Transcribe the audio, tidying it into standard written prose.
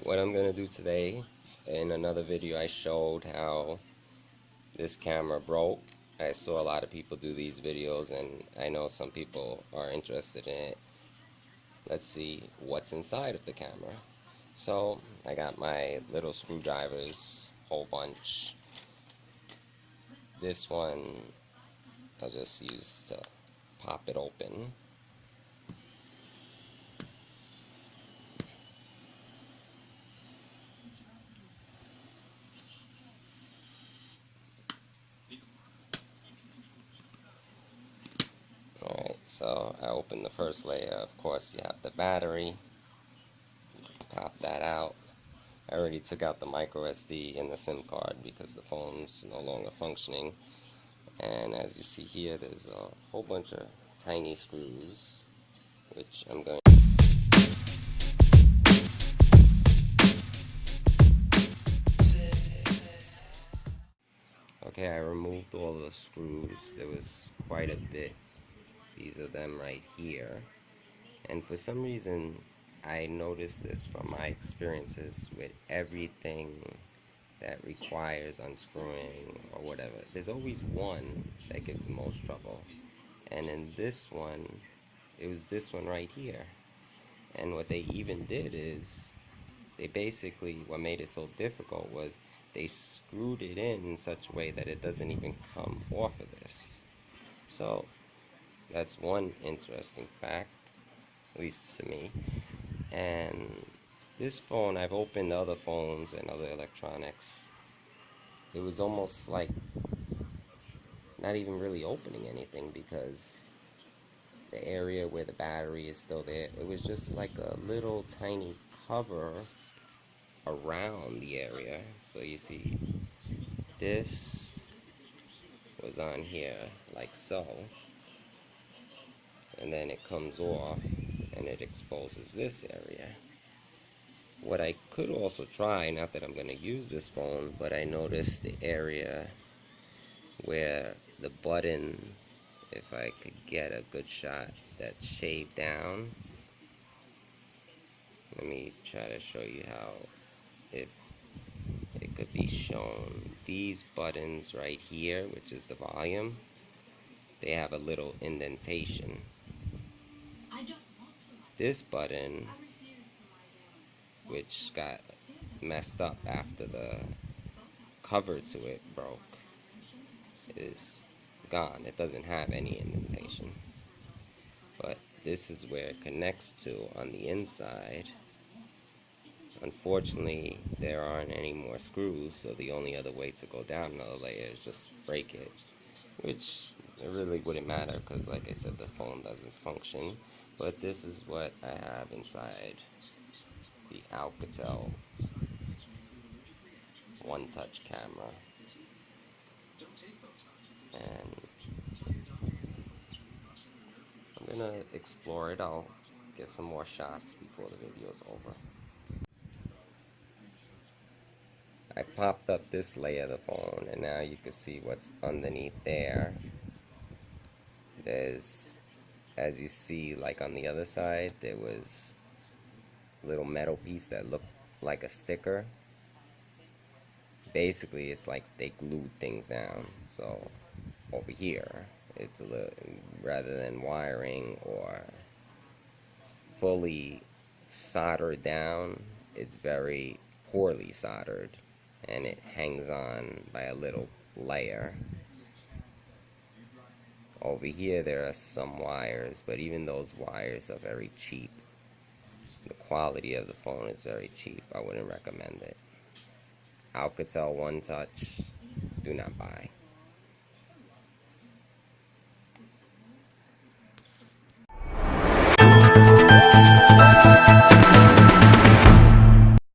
Alright, what I'm going to do today, in another video I showed how this camera broke. I saw a lot of people do these videos and I know some people are interested in it. Let's see what's inside of the camera. So, I got my little screwdrivers, whole bunch. This one I'll just use to pop it open. Alright, so I opened the first layer. Of course, you have the battery. Pop that out. I already took out the micro SD and the SIM card because the phone's no longer functioning. And as you see here, there's a whole bunch of tiny screws, which I'm going to... Okay, I removed all the screws. There was quite a bit. These are them right here. And for some reason, I noticed this from my experiences with everything that requires unscrewing or whatever. There's always one that gives the most trouble. And in this one, it was this one right here. And what they even did is, they basically, what made it so difficult was they screwed it in such a way that it doesn't even come off of this. So, that's one interesting fact, at least to me. And this phone, I've opened other phones and other electronics. It was almost like not even really opening anything because the area where the battery is still there, it was just like a little tiny cover around the area. So you see, this was on here like so. And then it comes off and it exposes this area. What I could also try, not that I'm going to use this phone, but I noticed the area where the button, if I could get a good shot, that's shaved down. Let me try to show you how, if it could be shown. These buttons right here, which is the volume, they have a little indentation. This button, which got messed up after the cover to it broke, is gone. It doesn't have any indentation. But this is where it connects to on the inside. Unfortunately, there aren't any more screws, so the only other way to go down another layer is just break it, which it really wouldn't matter because, like I said, the phone doesn't function. But this is what I have inside the Alcatel one-touch camera. And I'm gonna explore it. I'll get some more shots before the video's over. I popped up this layer of the phone, and now you can see what's underneath there. There's, as you see, like on the other side, there was a little metal piece that looked like a sticker. Basically, it's like they glued things down. So over here, it's a little, rather than wiring or fully soldered down, it's very poorly soldered, and it hangs on by a little layer. Over here there are some wires, but even those wires are very cheap. The quality of the phone is very cheap. I wouldn't recommend it. Alcatel One Touch, do not buy.